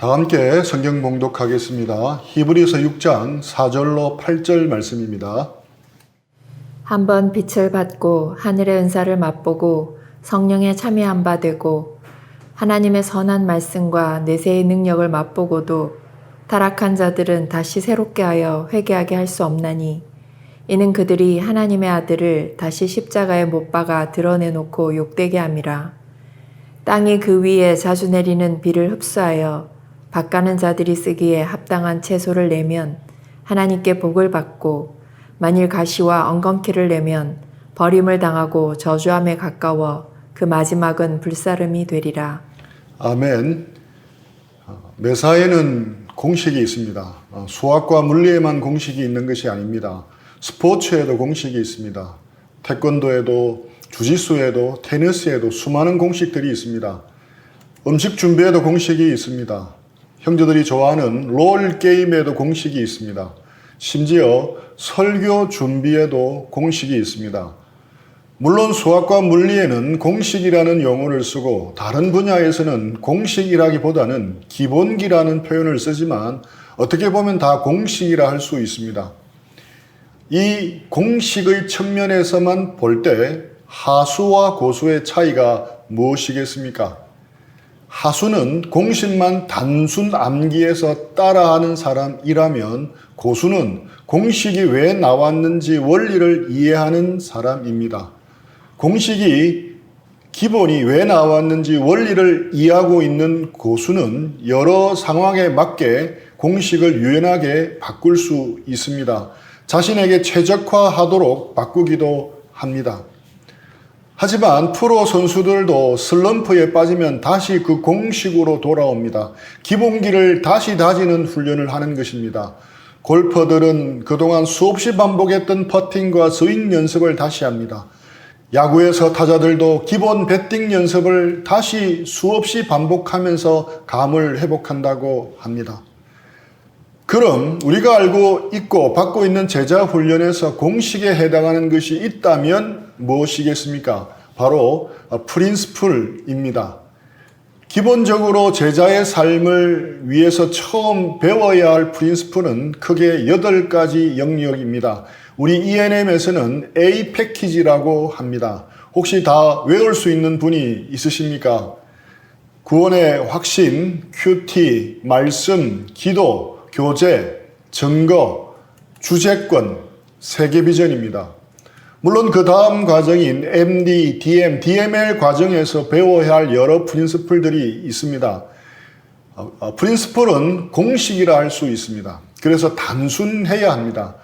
다 함께 성경 봉독하겠습니다. 히브리서 6장 4절로 8절 말씀입니다. 한번 빛을 받고 하늘의 은사를 맛보고 성령에 참여한 바 되고 하나님의 선한 말씀과 내세의 능력을 맛보고도 타락한 자들은 다시 새롭게 하여 회개하게 할 수 없나니 이는 그들이 하나님의 아들을 다시 십자가에 못 박아 드러내놓고 욕되게 함이라. 땅이 그 위에 자주 내리는 비를 흡수하여 밭가는 자들이 쓰기에 합당한 채소를 내면 하나님께 복을 받고 만일 가시와 엉겅퀴를 내면 버림을 당하고 저주함에 가까워 그 마지막은 불사름이 되리라. 아멘. 매사에는 공식이 있습니다. 수학과 물리에만 공식이 있는 것이 아닙니다. 스포츠에도 공식이 있습니다. 태권도에도, 주짓수에도, 테니스에도 수많은 공식들이 있습니다. 음식 준비에도 공식이 있습니다. 형제들이 좋아하는 롤 게임에도 공식이 있습니다. 심지어 설교 준비에도 공식이 있습니다. 물론 수학과 물리에는 공식이라는 용어를 쓰고 다른 분야에서는 공식이라기보다는 기본기라는 표현을 쓰지만 어떻게 보면 다 공식이라 할 수 있습니다. 이 공식의 측면에서만 볼 때 하수와 고수의 차이가 무엇이겠습니까? 하수는 공식만 단순 암기해서 따라하는 사람이라면 고수는 공식이 왜 나왔는지 원리를 이해하는 사람입니다. 공식이 기본이 왜 나왔는지 원리를 이해하고 있는 고수는 여러 상황에 맞게 공식을 유연하게 바꿀 수 있습니다. 자신에게 최적화하도록 바꾸기도 합니다. 하지만 프로 선수들도 슬럼프에 빠지면 다시 그 공식으로 돌아옵니다. 기본기를 다시 다지는 훈련을 하는 것입니다. 골퍼들은 그동안 수없이 반복했던 퍼팅과 스윙 연습을 다시 합니다. 야구에서 타자들도 기본 배팅 연습을 다시 수없이 반복하면서 감을 회복한다고 합니다. 그럼 우리가 알고 있고 받고 있는 제자 훈련에서 공식에 해당하는 것이 있다면 무엇이겠습니까? 바로 프린스플입니다. 기본적으로 제자의 삶을 위해서 처음 배워야 할 프린스플은 크게 8가지 영역입니다. 우리 ENM에서는 A 패키지라고 합니다. 혹시 다 외울 수 있는 분이 있으십니까? 구원의 확신, 큐티, 말씀, 기도, 교제, 증거, 주재권, 세계비전입니다. 물론 그 다음 과정인 MD, DM, DML 과정에서 배워야 할 여러 프린스플들이 있습니다. 프린스플은 공식이라 할 수 있습니다. 그래서 단순해야 합니다.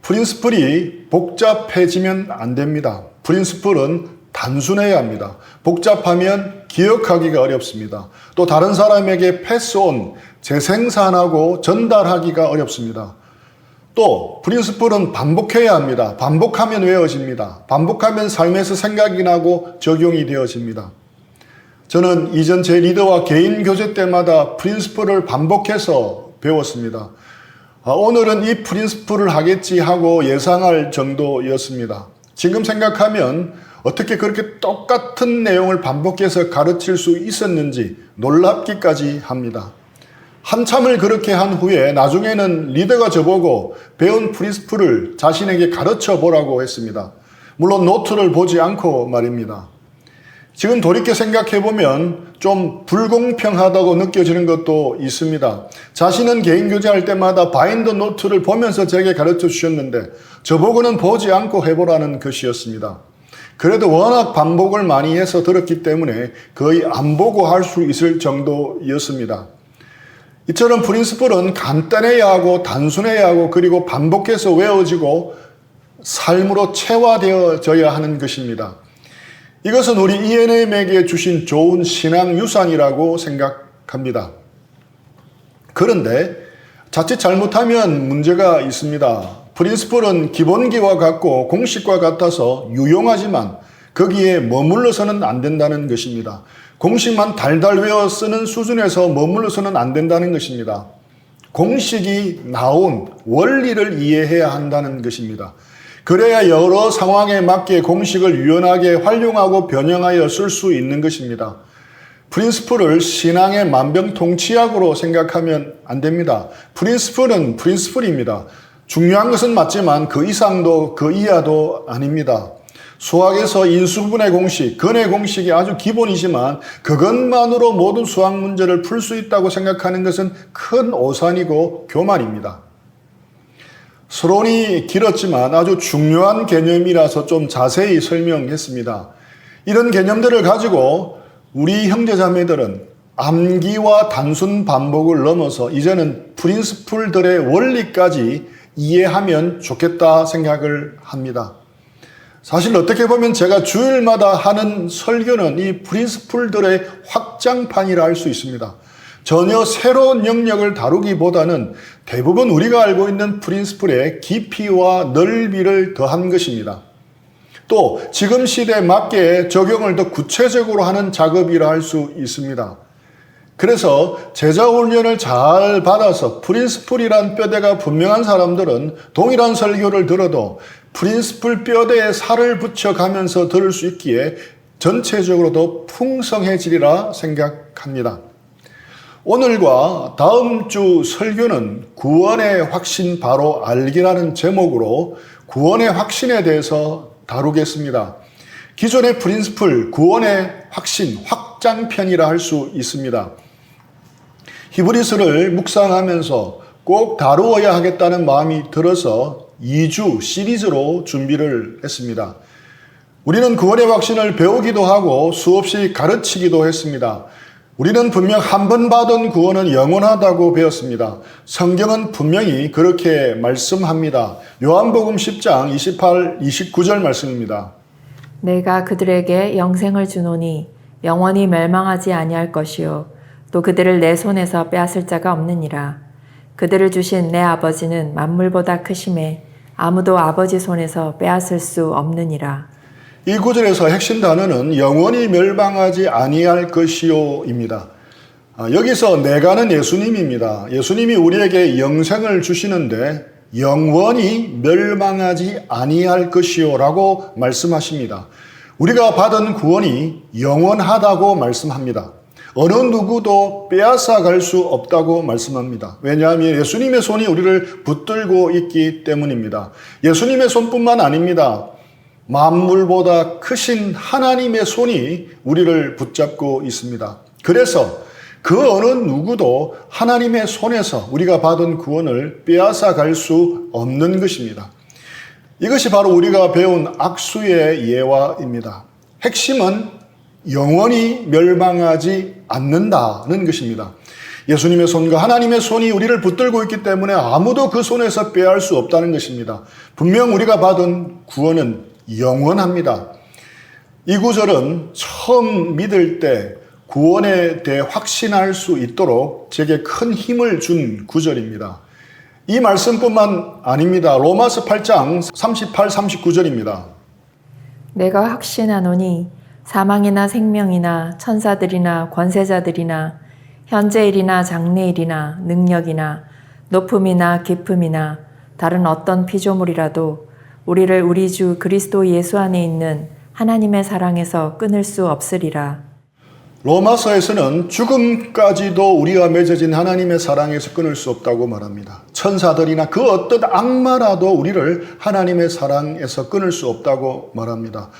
프린스플이 복잡해지면 안 됩니다. 프린스플은 단순해야 합니다. 복잡하면 기억하기가 어렵습니다. 또 다른 사람에게 패스온, 재생산하고 전달하기가 어렵습니다. 또 프린스플은 반복해야 합니다. 반복하면 외워집니다. 반복하면 삶에서 생각이 나고 적용이 되어집니다. 저는 이전 제 리더와 개인 교제 때마다 프린스플을 반복해서 배웠습니다. 오늘은 이 프린스플을 하겠지 하고 예상할 정도였습니다. 지금 생각하면 어떻게 그렇게 똑같은 내용을 반복해서 가르칠 수 있었는지 놀랍기까지 합니다. 한참을 그렇게 한 후에 나중에는 리더가 저보고 배운 프린스플을 자신에게 가르쳐 보라고 했습니다. 물론 노트를 보지 않고 말입니다. 지금 돌이켜 생각해보면 좀 불공평하다고 느껴지는 것도 있습니다. 자신은 개인 교제할 때마다 바인더 노트를 보면서 제게 가르쳐 주셨는데 저보고는 보지 않고 해보라는 것이었습니다. 그래도 워낙 반복을 많이 해서 들었기 때문에 거의 안 보고 할 수 있을 정도였습니다. 이처럼 프린스플은 간단해야 하고 단순해야 하고 그리고 반복해서 외워지고 삶으로 체화되어져야 하는 것입니다. 이것은 우리 ENM에게 주신 좋은 신앙 유산이라고 생각합니다. 그런데 자칫 잘못하면 문제가 있습니다. 프린스플은 기본기와 같고 공식과 같아서 유용하지만 거기에 머물러서는 안 된다는 것입니다. 공식만 달달 외워 쓰는 수준에서 머물러서는 안 된다는 것입니다. 공식이 나온 원리를 이해해야 한다는 것입니다. 그래야 여러 상황에 맞게 공식을 유연하게 활용하고 변형하여 쓸 수 있는 것입니다. 프린스플을 신앙의 만병통치약으로 생각하면 안 됩니다. 프린스플은 프린스플입니다. 중요한 것은 맞지만 그 이상도 그 이하도 아닙니다. 수학에서 인수분해 공식, 근해 공식이 아주 기본이지만 그것만으로 모든 수학 문제를 풀 수 있다고 생각하는 것은 큰 오산이고 교만입니다. 서론이 길었지만 아주 중요한 개념이라서 좀 자세히 설명했습니다. 이런 개념들을 가지고 우리 형제자매들은 암기와 단순 반복을 넘어서 이제는 프린스플들의 원리까지 이해하면 좋겠다 생각을 합니다. 사실 어떻게 보면 제가 주일마다 하는 설교는 이 프린스플들의 확장판이라 할 수 있습니다. 전혀 새로운 영역을 다루기보다는 대부분 우리가 알고 있는 프린스플의 깊이와 넓이를 더한 것입니다. 또 지금 시대에 맞게 적용을 더 구체적으로 하는 작업이라 할 수 있습니다. 그래서 제자 훈련을 잘 받아서 프린스플이란 뼈대가 분명한 사람들은 동일한 설교를 들어도 프린스플 뼈대에 살을 붙여가면서 들을 수 있기에 전체적으로 더 풍성해지리라 생각합니다. 오늘과 다음 주 설교는 구원의 확신 바로 알기라는 제목으로 구원의 확신에 대해서 다루겠습니다. 기존의 프린스플 구원의 확신 확장편이라 할 수 있습니다. 히브리서를 묵상하면서 꼭 다루어야 하겠다는 마음이 들어서 2주 시리즈로 준비를 했습니다. 우리는 구원의 확신을 배우기도 하고 수없이 가르치기도 했습니다. 우리는 분명 한 번 받은 구원은 영원하다고 배웠습니다. 성경은 분명히 그렇게 말씀합니다. 요한복음 10장 28, 29절 말씀입니다. 내가 그들에게 영생을 주노니 영원히 멸망하지 아니할 것이요 또 그들을 내 손에서 빼앗을 자가 없느니라. 그들을 주신 내 아버지는 만물보다 크심에 아무도 아버지 손에서 빼앗을 수 없느니라. 이 구절에서 핵심 단어는 영원히 멸망하지 아니할 것이요입니다. 여기서 내가는 예수님입니다. 예수님이 우리에게 영생을 주시는데 영원히 멸망하지 아니할 것이요라고 말씀하십니다. 우리가 받은 구원이 영원하다고 말씀합니다. 어느 누구도 빼앗아 갈 수 없다고 말씀합니다. 왜냐하면 예수님의 손이 우리를 붙들고 있기 때문입니다. 예수님의 손뿐만 아닙니다. 만물보다 크신 하나님의 손이 우리를 붙잡고 있습니다. 그래서 그 어느 누구도 하나님의 손에서 우리가 받은 구원을 빼앗아 갈 수 없는 것입니다. 이것이 바로 우리가 배운 악수의 예화입니다. 핵심은 영원히 멸망하지 않는다는 것입니다. 예수님의 손과 하나님의 손이 우리를 붙들고 있기 때문에 아무도 그 손에서 빼앗을 수 없다는 것입니다. 분명 우리가 받은 구원은 영원합니다. 이 구절은 처음 믿을 때 구원에 대해 확신할 수 있도록 제게 큰 힘을 준 구절입니다. 이 말씀뿐만 아닙니다. 로마서 8장 38, 39절입니다. 내가 확신하노니 사망이나 생명이나 천사들이나 권세자들이나 현재일이나 장래일이나 능력이나 높음이나 깊음이나 다른 어떤 피조물이라도 우리를 우리 주 그리스도 예수 안에 있는 하나님의 사랑에서 끊을 수 없으리라. 로마서에서는 죽음까지도 우리가 맺어진 하나님의 사랑에서 끊을 수 없다고 말합니다. 천사들이나 그 어떤 악마라도 우리를 하나님의 사랑에서 끊을 수 없다고 말합니다.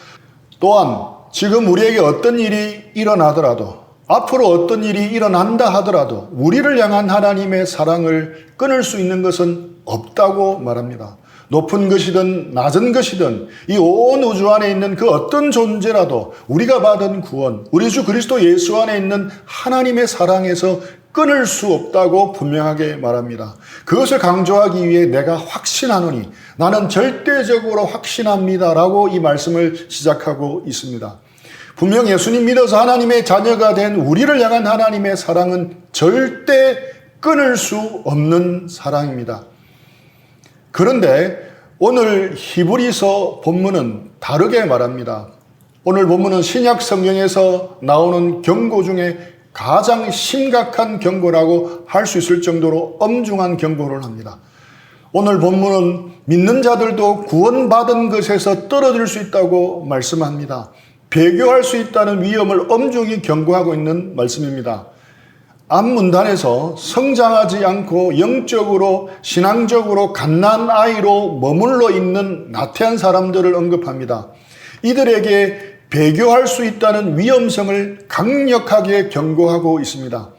또한 지금 우리에게 어떤 일이 일어나더라도 앞으로 어떤 일이 일어난다 하더라도 우리를 향한 하나님의 사랑을 끊을 수 있는 것은 없다고 말합니다. 높은 것이든 낮은 것이든 이 온 우주 안에 있는 그 어떤 존재라도 우리가 받은 구원, 우리 주 그리스도 예수 안에 있는 하나님의 사랑에서 끊을 수 없다고 분명하게 말합니다. 그것을 강조하기 위해 내가 확신하노니 나는 절대적으로 확신합니다라고 이 말씀을 시작하고 있습니다. 분명 예수님 믿어서 하나님의 자녀가 된 우리를 향한 하나님의 사랑은 절대 끊을 수 없는 사랑입니다. 그런데 오늘 히브리서 본문은 다르게 말합니다. 오늘 본문은 신약 성경에서 나오는 경고 중에 가장 심각한 경고라고 할 수 있을 정도로 엄중한 경고를 합니다. 오늘 본문은 믿는 자들도 구원받은 것에서 떨어질 수 있다고 말씀합니다. 배교할 수 있다는 위험을 엄중히 경고하고 있는 말씀입니다. 앞문단에서 성장하지 않고 영적으로 신앙적으로 갓난 아이로 머물러 있는 나태한 사람들을 언급합니다. 이들에게 배교할 수 있다는 위험성을 강력하게 경고하고 있습니다.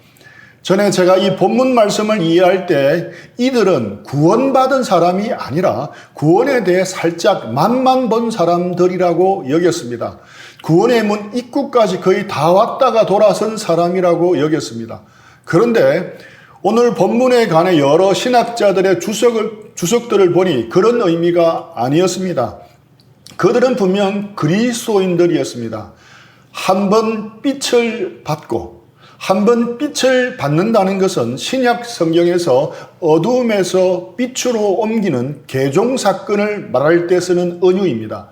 전에 제가 이 본문 말씀을 이해할 때 이들은 구원받은 사람이 아니라 구원에 대해 살짝 맛만 본 사람들이라고 여겼습니다. 구원의 문 입구까지 거의 다 왔다가 돌아선 사람이라고 여겼습니다. 그런데 오늘 본문에 관해 여러 신학자들의 주석들을 보니 그런 의미가 아니었습니다. 그들은 분명 그리스도인들이었습니다. 한 번 빛을 받고 한 번 빛을 받는다는 것은 신약 성경에서 어두움에서 빛으로 옮기는 개종 사건을 말할 때 쓰는 은유입니다.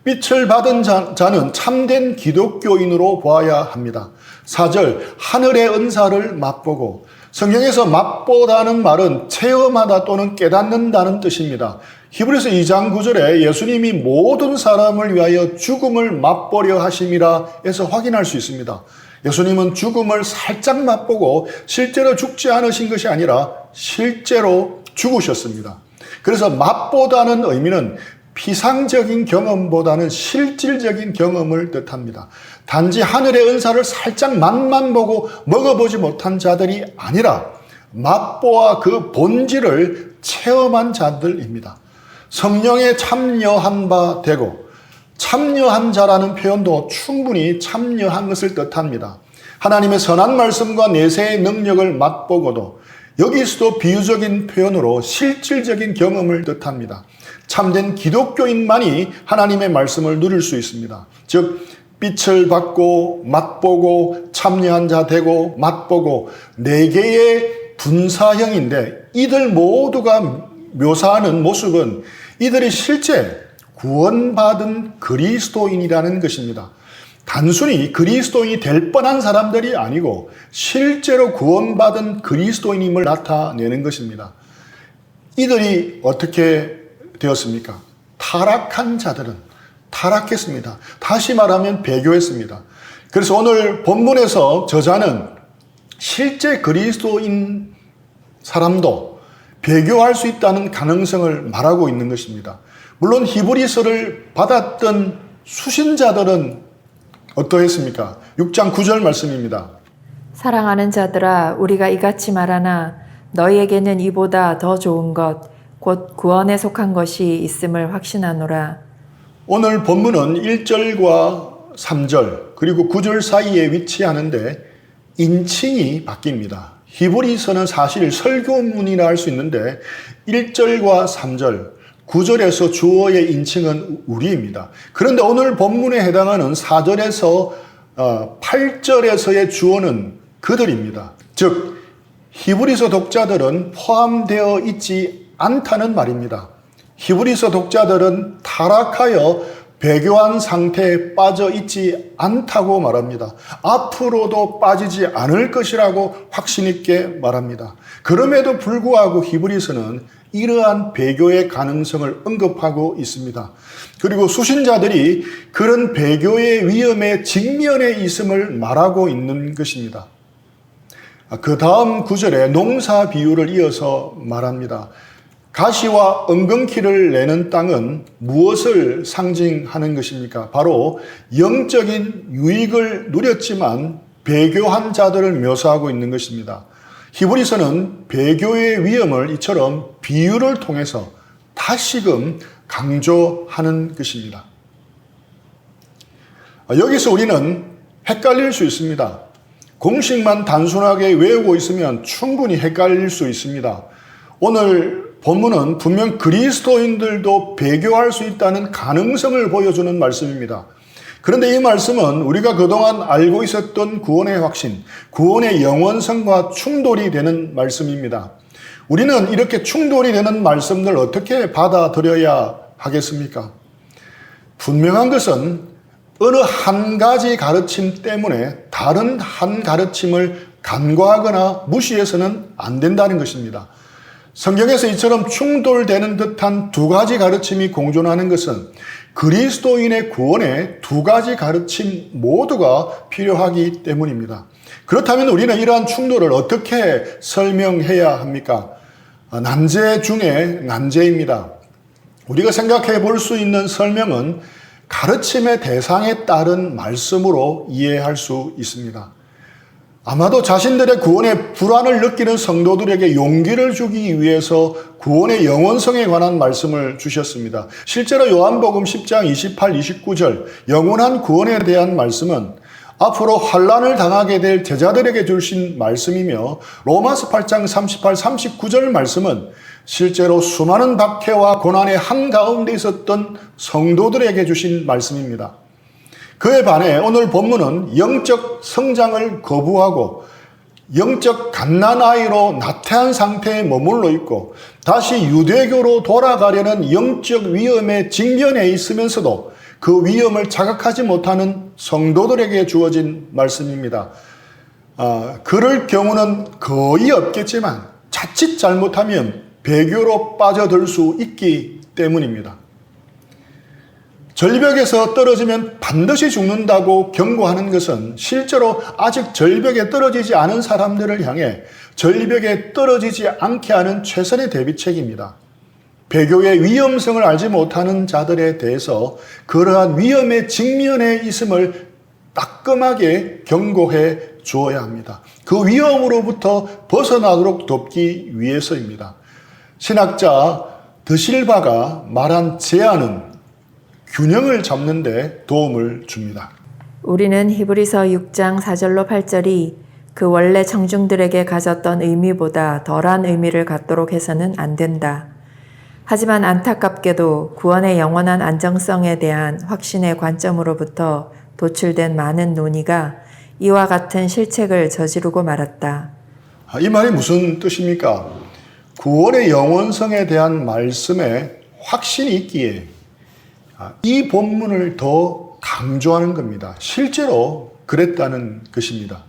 빛을 받은 자는 참된 기독교인으로 보아야 합니다. 4절 하늘의 은사를 맛보고, 성경에서 맛보다는 말은 체험하다 또는 깨닫는다는 뜻입니다. 히브리서 2장 9절에 예수님이 모든 사람을 위하여 죽음을 맛보려 하심이라 해서 확인할 수 있습니다. 예수님은 죽음을 살짝 맛보고 실제로 죽지 않으신 것이 아니라 실제로 죽으셨습니다. 그래서 맛보다는 의미는 피상적인 경험보다는 실질적인 경험을 뜻합니다. 단지 하늘의 은사를 살짝 맛만 보고 먹어보지 못한 자들이 아니라 맛보아 그 본질을 체험한 자들입니다. 성령에 참여한 바 되고, 참여한 자라는 표현도 충분히 참여한 것을 뜻합니다. 하나님의 선한 말씀과 내세의 능력을 맛보고도, 여기서도 비유적인 표현으로 실질적인 경험을 뜻합니다. 참된 기독교인만이 하나님의 말씀을 누릴 수 있습니다. 즉 빛을 받고 맛보고 참여한 자 되고 맛보고, 네 개의 분사형인데 이들 모두가 묘사하는 모습은 이들이 실제 구원받은 그리스도인이라는 것입니다. 단순히 그리스도인이 될 뻔한 사람들이 아니고 실제로 구원받은 그리스도인임을 나타내는 것입니다. 이들이 어떻게 되었습니까? 타락한 자들은 타락했습니다. 다시 말하면 배교했습니다. 그래서 오늘 본문에서 저자는 실제 그리스도인 사람도 배교할 수 있다는 가능성을 말하고 있는 것입니다. 물론 히브리서를 받았던 수신자들은 어떠했습니까? 6장 9절 말씀입니다. 사랑하는 자들아, 우리가 이같이 말하나 너희에게는 이보다 더 좋은 것, 곧 구원에 속한 것이 있음을 확신하노라. 오늘 본문은 1절과 3절 그리고 9절 사이에 위치하는데 인칭이 바뀝니다. 히브리서는 사실 설교문이라 할 수 있는데 1절과 3절, 9절에서 주어의 인칭은 우리입니다. 그런데 오늘 본문에 해당하는 4절에서 8절에서의 주어는 그들입니다. 즉 히브리서 독자들은 포함되어 있지 않다는 말입니다. 히브리서 독자들은 타락하여 배교한 상태에 빠져 있지 않다고 말합니다. 앞으로도 빠지지 않을 것이라고 확신 있게 말합니다. 그럼에도 불구하고 히브리서는 이러한 배교의 가능성을 언급하고 있습니다. 그리고 수신자들이 그런 배교의 위험에 직면해 있음을 말하고 있는 것입니다. 그 다음 구절에 농사 비유를 이어서 말합니다. 가시와 엉겅퀴를 내는 땅은 무엇을 상징하는 것입니까? 바로 영적인 유익을 누렸지만 배교한 자들을 묘사하고 있는 것입니다. 히브리서는 배교의 위험을 이처럼 비유를 통해서 다시금 강조하는 것입니다. 여기서 우리는 헷갈릴 수 있습니다. 공식만 단순하게 외우고 있으면 충분히 헷갈릴 수 있습니다. 오늘 본문은 분명 그리스도인들도 배교할 수 있다는 가능성을 보여주는 말씀입니다. 그런데 이 말씀은 우리가 그동안 알고 있었던 구원의 확신, 구원의 영원성과 충돌이 되는 말씀입니다. 우리는 이렇게 충돌이 되는 말씀들 어떻게 받아들여야 하겠습니까? 분명한 것은 어느 한 가지 가르침 때문에 다른 한 가르침을 간과하거나 무시해서는 안 된다는 것입니다. 성경에서 이처럼 충돌되는 듯한 두 가지 가르침이 공존하는 것은 그리스도인의 구원의 두 가지 가르침 모두가 필요하기 때문입니다. 그렇다면 우리는 이러한 충돌을 어떻게 설명해야 합니까? 난제 중에 난제입니다. 우리가 생각해 볼 수 있는 설명은 가르침의 대상에 따른 말씀으로 이해할 수 있습니다. 아마도 자신들의 구원의 불안을 느끼는 성도들에게 용기를 주기 위해서 구원의 영원성에 관한 말씀을 주셨습니다. 실제로 요한복음 10장 28, 29절 영원한 구원에 대한 말씀은 앞으로 환난을 당하게 될 제자들에게 주신 말씀이며 로마서 8장 38, 39절 말씀은 실제로 수많은 박해와 고난의 한가운데 있었던 성도들에게 주신 말씀입니다. 그에 반해 오늘 본문은 영적 성장을 거부하고 영적 갓난아이로 나태한 상태에 머물러 있고 다시 유대교로 돌아가려는 영적 위험에 직면해 있으면서도 그 위험을 자각하지 못하는 성도들에게 주어진 말씀입니다. 그럴 경우는 거의 없겠지만 자칫 잘못하면 배교로 빠져들 수 있기 때문입니다. 절벽에서 떨어지면 반드시 죽는다고 경고하는 것은 실제로 아직 절벽에 떨어지지 않은 사람들을 향해 절벽에 떨어지지 않게 하는 최선의 대비책입니다. 배교의 위험성을 알지 못하는 자들에 대해서 그러한 위험에 직면해 있음을 따끔하게 경고해 주어야 합니다. 그 위험으로부터 벗어나도록 돕기 위해서입니다. 신학자 드실바가 말한 제안은 균형을 잡는 데 도움을 줍니다. 우리는 히브리서 6장 4절로 8절이 그 원래 청중들에게 가졌던 의미보다 덜한 의미를 갖도록 해서는 안 된다. 하지만 안타깝게도 구원의 영원한 안정성에 대한 확신의 관점으로부터 도출된 많은 논의가 이와 같은 실책을 저지르고 말았다. 이 말이 무슨 뜻입니까? 구원의 영원성에 대한 말씀에 확신이 있기에 이 본문을 더 강조하는 겁니다. 실제로 그랬다는 것입니다.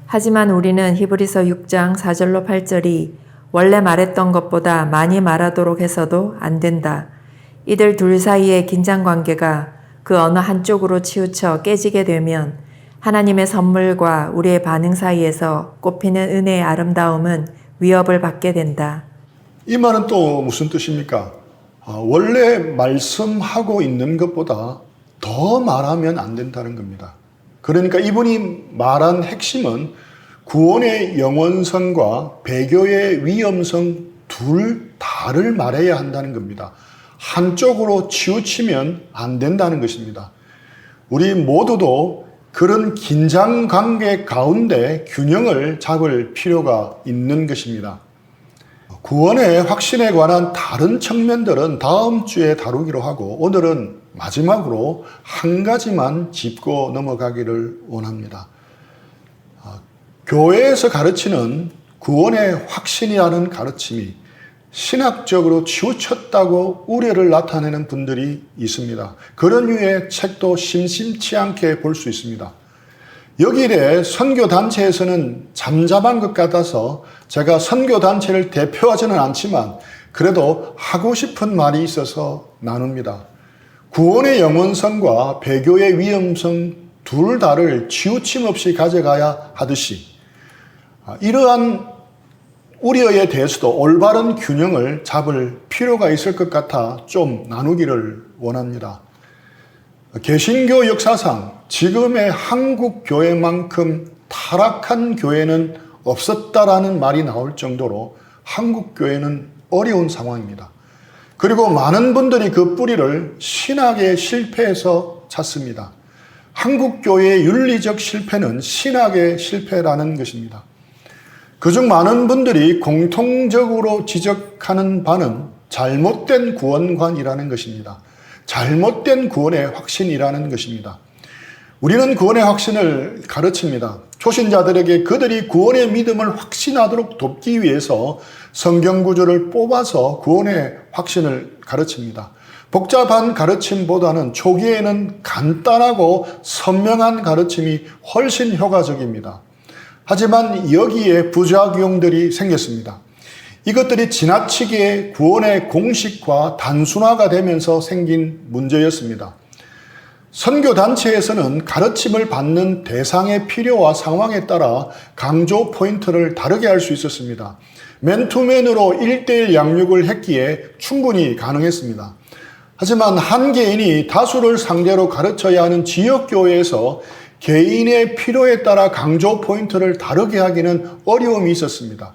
하지만 우리는 히브리서 6장 4절로 8절이 원래 말했던 것보다 많이 말하도록 해서도 안 된다. 이들 둘 사이의 긴장 관계가 그 어느 한쪽으로 치우쳐 깨지게 되면 하나님의 선물과 우리의 반응 사이에서 꼽히는 은혜의 아름다움은 위협을 받게 된다. 이 말은 또 무슨 뜻입니까? 원래 말씀하고 있는 것보다 더 말하면 안 된다는 겁니다. 그러니까 이분이 말한 핵심은 구원의 영원성과 배교의 위험성 둘 다를 말해야 한다는 겁니다. 한쪽으로 치우치면 안 된다는 것입니다. 우리 모두도 그런 긴장 관계 가운데 균형을 잡을 필요가 있는 것입니다. 구원의 확신에 관한 다른 측면들은 다음 주에 다루기로 하고 오늘은 마지막으로 한 가지만 짚고 넘어가기를 원합니다. 교회에서 가르치는 구원의 확신이라는 가르침이 신학적으로 치우쳤다고 우려를 나타내는 분들이 있습니다. 그런 류의 책도 심심치 않게 볼 수 있습니다. 여기에 대해 선교단체에서는 잠잠한 것 같아서 제가 선교단체를 대표하지는 않지만 그래도 하고 싶은 말이 있어서 나눕니다. 구원의 영원성과 배교의 위험성 둘 다를 치우침 없이 가져가야 하듯이 이러한 우려에 대해서도 올바른 균형을 잡을 필요가 있을 것 같아 좀 나누기를 원합니다. 개신교 역사상 지금의 한국 교회만큼 타락한 교회는 없었다라는 말이 나올 정도로 한국 교회는 어려운 상황입니다. 그리고 많은 분들이 그 뿌리를 신학의 실패에서 찾습니다. 한국 교회의 윤리적 실패는 신학의 실패라는 것입니다. 그중 많은 분들이 공통적으로 지적하는 바는 잘못된 구원관이라는 것입니다. 잘못된 구원의 확신이라는 것입니다. 우리는 구원의 확신을 가르칩니다. 초신자들에게 그들이 구원의 믿음을 확신하도록 돕기 위해서 성경 구절을 뽑아서 구원의 확신을 가르칩니다. 복잡한 가르침보다는 초기에는 간단하고 선명한 가르침이 훨씬 효과적입니다. 하지만 여기에 부작용들이 생겼습니다. 이것들이 지나치게 구원의 공식화, 단순화가 되면서 생긴 문제였습니다. 선교단체에서는 가르침을 받는 대상의 필요와 상황에 따라 강조 포인트를 다르게 할 수 있었습니다. 맨투맨으로 1:1 양육을 했기에 충분히 가능했습니다. 하지만 한 개인이 다수를 상대로 가르쳐야 하는 지역교회에서 개인의 필요에 따라 강조 포인트를 다르게 하기는 어려움이 있었습니다.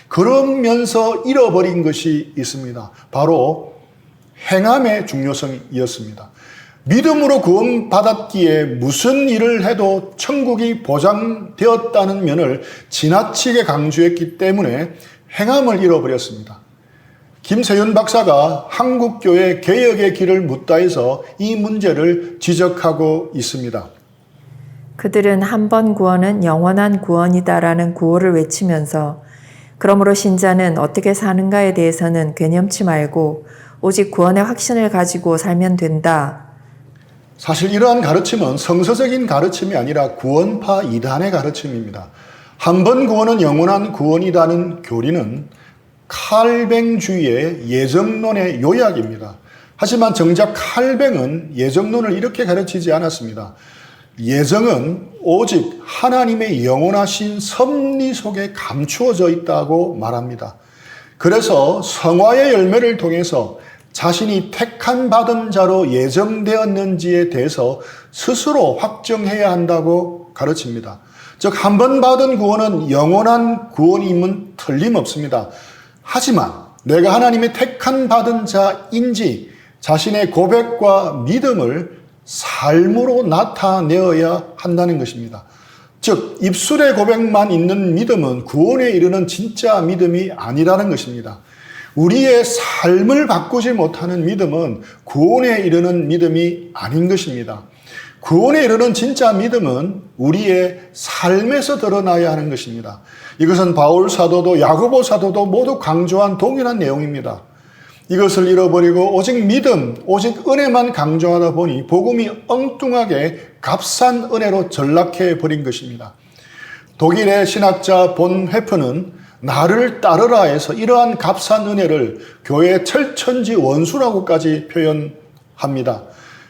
그러면서 잃어버린 것이 있습니다. 바로 행함의 중요성이었습니다. 믿음으로 구원받았기에 무슨 일을 해도 천국이 보장되었다는 면을 지나치게 강조했기 때문에 행함을 잃어버렸습니다. 김세윤 박사가 한국교회 개혁의 길을 묻다에서 이 문제를 지적하고 있습니다. 그들은 한 번 구원은 영원한 구원이다라는 구호를 외치면서 그러므로 신자는 어떻게 사는가에 대해서는 괴념치 말고 오직 구원의 확신을 가지고 살면 된다. 사실 이러한 가르침은 성서적인 가르침이 아니라 구원파 이단의 가르침입니다. 한 번 구원은 영원한 구원이라는 교리는 칼뱅주의의 예정론의 요약입니다. 하지만 정작 칼뱅은 예정론을 이렇게 가르치지 않았습니다. 예정은 오직 하나님의 영원하신 섭리 속에 감추어져 있다고 말합니다. 그래서 성화의 열매를 통해서 자신이 택한 받은 자로 예정되었는지에 대해서 스스로 확정해야 한다고 가르칩니다. 즉, 한 번 받은 구원은 영원한 구원임은 틀림없습니다. 하지만 내가 하나님의 택한 받은 자인지 자신의 고백과 믿음을 삶으로 나타내어야 한다는 것입니다. 즉, 입술의 고백만 있는 믿음은 구원에 이르는 진짜 믿음이 아니라는 것입니다. 우리의 삶을 바꾸지 못하는 믿음은 구원에 이르는 믿음이 아닌 것입니다. 구원에 이르는 진짜 믿음은 우리의 삶에서 드러나야 하는 것입니다. 이것은 바울 사도도 야고보 사도도 모두 강조한 동일한 내용입니다. 이것을 잃어버리고 오직 믿음, 오직 은혜만 강조하다 보니 복음이 엉뚱하게 값싼 은혜로 전락해 버린 것입니다. 독일의 신학자 본 회프는 나를 따르라 해서 이러한 값싼 은혜를 교회의 철천지 원수라고까지 표현합니다.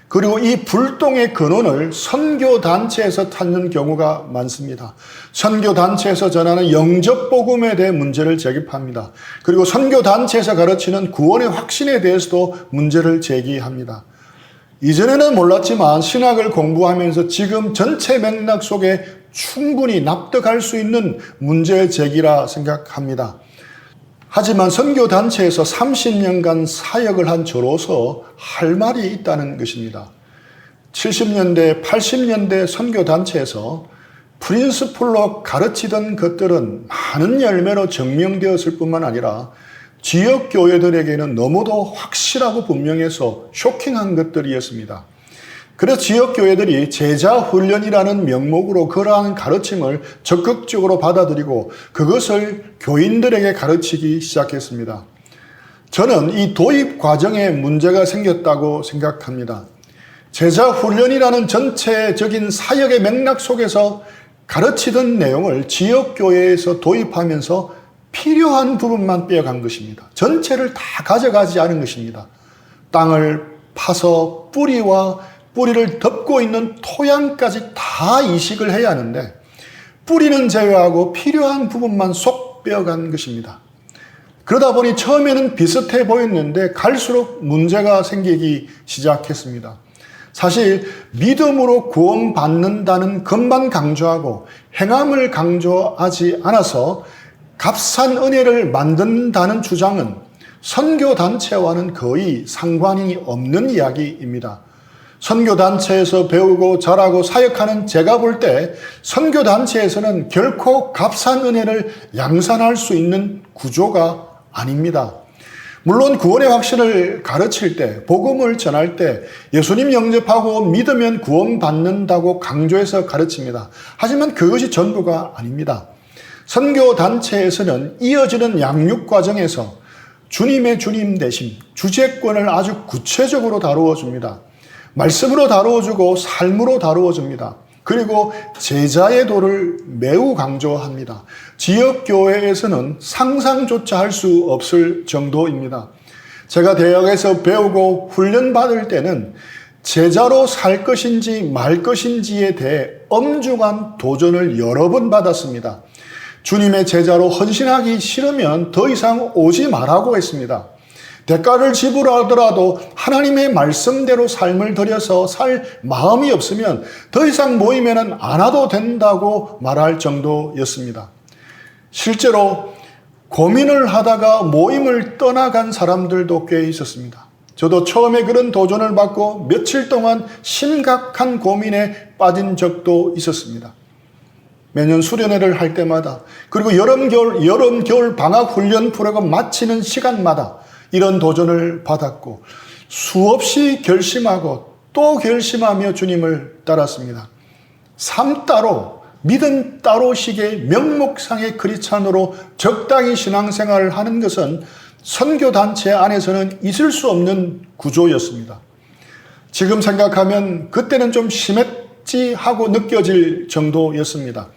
그리고 이 불똥의 근원을 선교단체에서 찾는 경우가 많습니다. 선교단체에서 전하는 영접복음에 대해 문제를 제기합니다. 그리고 선교단체에서 가르치는 구원의 확신에 대해서도 문제를 제기합니다. 이전에는 몰랐지만 신학을 공부하면서 지금 전체 맥락 속에 충분히 납득할 수 있는 문제 제기라 생각합니다. 하지만 선교단체에서 30년간 사역을 한 저로서 할 말이 있다는 것입니다. 70년대, 80년대 선교단체에서 프린스플로 가르치던 것들은 많은 열매로 증명되었을 뿐만 아니라 지역교회들에게는 너무도 확실하고 분명해서 쇼킹한 것들이었습니다. 그래서 지역교회들이 제자훈련이라는 명목으로 그러한 가르침을 적극적으로 받아들이고 그것을 교인들에게 가르치기 시작했습니다. 저는 이 도입 과정에 문제가 생겼다고 생각합니다. 제자훈련이라는 전체적인 사역의 맥락 속에서 가르치던 내용을 지역교회에서 도입하면서 필요한 부분만 빼어간 것입니다. 전체를 다 가져가지 않은 것입니다. 땅을 파서 뿌리를 덮고 있는 토양까지 다 이식을 해야 하는데 뿌리는 제외하고 필요한 부분만 쏙 빼어간 것입니다. 그러다 보니 처음에는 비슷해 보였는데 갈수록 문제가 생기기 시작했습니다. 사실 믿음으로 구원받는다는 것만 강조하고 행함을 강조하지 않아서 값싼 은혜를 만든다는 주장은 선교단체와는 거의 상관이 없는 이야기입니다. 선교단체에서 배우고 자라고 사역하는 제가 볼 때 선교단체에서는 결코 값싼 은혜를 양산할 수 있는 구조가 아닙니다. 물론 구원의 확신을 가르칠 때, 복음을 전할 때 예수님 영접하고 믿으면 구원받는다고 강조해서 가르칩니다. 하지만 그것이 전부가 아닙니다. 선교단체에서는 이어지는 양육 과정에서 주님의 주님 되심, 주재권을 아주 구체적으로 다루어 줍니다. 말씀으로 다루어 주고 삶으로 다루어 줍니다. 그리고 제자의 도를 매우 강조합니다. 지역교회에서는 상상조차 할 수 없을 정도입니다. 제가 대학에서 배우고 훈련받을 때는 제자로 살 것인지 말 것인지에 대해 엄중한 도전을 여러 번 받았습니다. 주님의 제자로 헌신하기 싫으면 더 이상 오지 말라고 했습니다. 대가를 지불하더라도 하나님의 말씀대로 삶을 들여서 살 마음이 없으면 더 이상 모임에는 안 와도 된다고 말할 정도였습니다. 실제로 고민을 하다가 모임을 떠나간 사람들도 꽤 있었습니다. 저도 처음에 그런 도전을 받고 며칠 동안 심각한 고민에 빠진 적도 있었습니다. 매년 수련회를 할 때마다, 그리고 여름, 겨울 방학 훈련 프로그램 마치는 시간마다 이런 도전을 받았고 수없이 결심하고 또 결심하며 주님을 따랐습니다. 삶 따로 믿음 따로식의 명목상의 크리스찬으로 적당히 신앙생활을 하는 것은 선교단체 안에서는 있을 수 없는 구조였습니다. 지금 생각하면 그때는 좀 심했지 하고 느껴질 정도였습니다.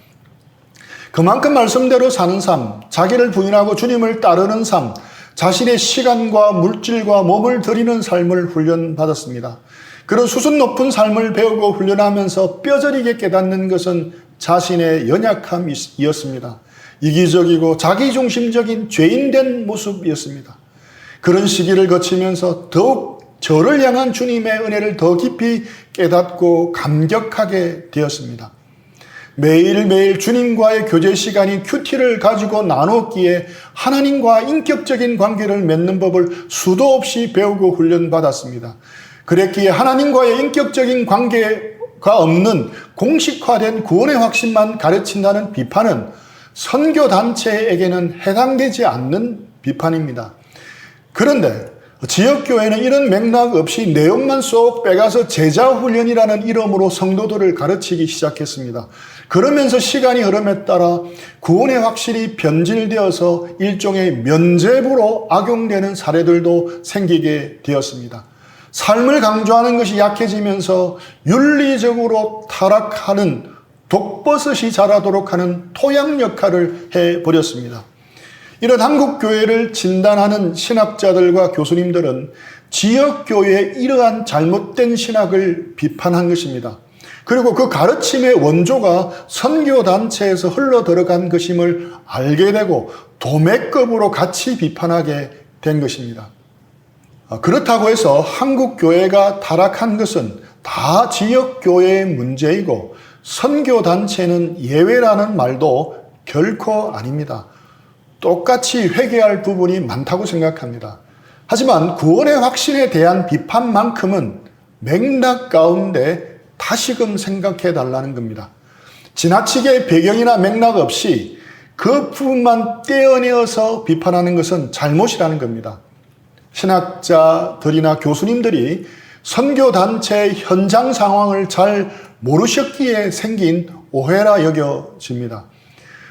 그만큼 말씀대로 사는 삶, 자기를 부인하고 주님을 따르는 삶, 자신의 시간과 물질과 몸을 드리는 삶을 훈련받았습니다. 그런 수준 높은 삶을 배우고 훈련하면서 뼈저리게 깨닫는 것은 자신의 연약함이었습니다. 이기적이고 자기중심적인 죄인된 모습이었습니다. 그런 시기를 거치면서 더욱 저를 향한 주님의 은혜를 더 깊이 깨닫고 감격하게 되었습니다. 매일매일 주님과의 교제 시간이 큐티를 가지고 나눴기에 하나님과 인격적인 관계를 맺는 법을 수도 없이 배우고 훈련받았습니다. 그랬기에 하나님과의 인격적인 관계가 없는 공식화된 구원의 확신만 가르친다는 비판은 선교단체에게는 해당되지 않는 비판입니다. 그런데 지역교회는 이런 맥락 없이 내용만 쏙 빼가서 제자훈련이라는 이름으로 성도들을 가르치기 시작했습니다. 그러면서 시간이 흐름에 따라 구원의 확실히 변질되어서 일종의 면죄부로 악용되는 사례들도 생기게 되었습니다. 삶을 강조하는 것이 약해지면서 윤리적으로 타락하는 독버섯이 자라도록 하는 토양 역할을 해버렸습니다. 이런 한국교회를 진단하는 신학자들과 교수님들은 지역교회의 이러한 잘못된 신학을 비판한 것입니다. 그리고 그 가르침의 원조가 선교단체에서 흘러들어간 것임을 알게 되고 도매급으로 같이 비판하게 된 것입니다. 그렇다고 해서 한국교회가 타락한 것은 다 지역교회의 문제이고 선교단체는 예외라는 말도 결코 아닙니다. 똑같이 회개할 부분이 많다고 생각합니다. 하지만 구원의 확신에 대한 비판만큼은 맥락 가운데 다시금 생각해 달라는 겁니다. 지나치게 배경이나 맥락 없이 그 부분만 떼어내어서 비판하는 것은 잘못이라는 겁니다. 신학자들이나 교수님들이 선교단체의 현장 상황을 잘 모르셨기에 생긴 오해라 여겨집니다.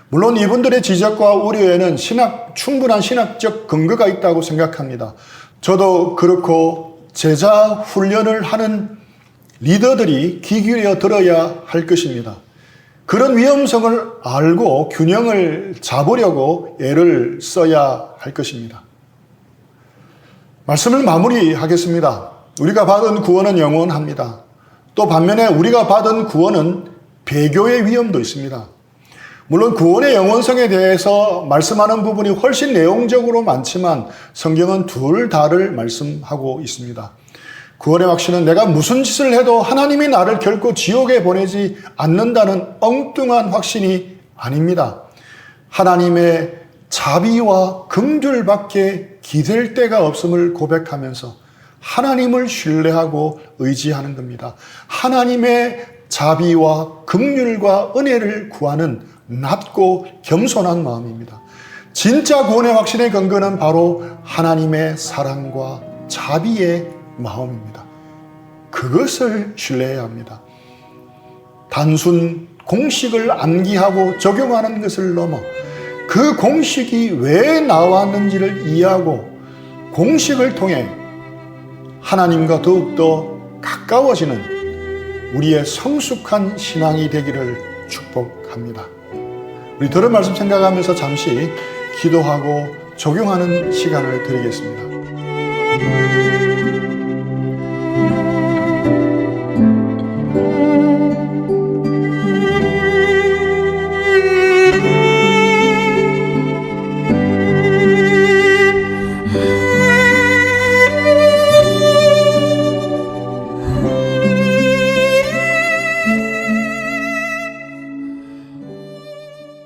물론 이분들의 지적과 우려에는 충분한 신학적 근거가 있다고 생각합니다. 저도 그렇고 제자 훈련을 하는 리더들이 귀 기울여 들어야 할 것입니다. 그런 위험성을 알고 균형을 잡으려고 애를 써야 할 것입니다. 말씀을 마무리하겠습니다. 우리가 받은 구원은 영원합니다. 또 반면에 우리가 받은 구원은 배교의 위험도 있습니다. 물론 구원의 영원성에 대해서 말씀하는 부분이 훨씬 내용적으로 많지만 성경은 둘 다를 말씀하고 있습니다. 구원의 확신은 내가 무슨 짓을 해도 하나님이 나를 결코 지옥에 보내지 않는다는 엉뚱한 확신이 아닙니다. 하나님의 자비와 긍휼밖에 기댈 데가 없음을 고백하면서 하나님을 신뢰하고 의지하는 겁니다. 하나님의 자비와 긍휼과 은혜를 구하는 낮고 겸손한 마음입니다. 진짜 구원의 확신의 근거는 바로 하나님의 사랑과 자비의 마음입니다. 그것을 신뢰해야 합니다. 단순 공식을 암기하고 적용하는 것을 넘어 그 공식이 왜 나왔는지를 이해하고 공식을 통해 하나님과 더욱더 가까워지는 우리의 성숙한 신앙이 되기를 축복합니다. 우리 들은 말씀 생각하면서 잠시 기도하고 적용하는 시간을 드리겠습니다.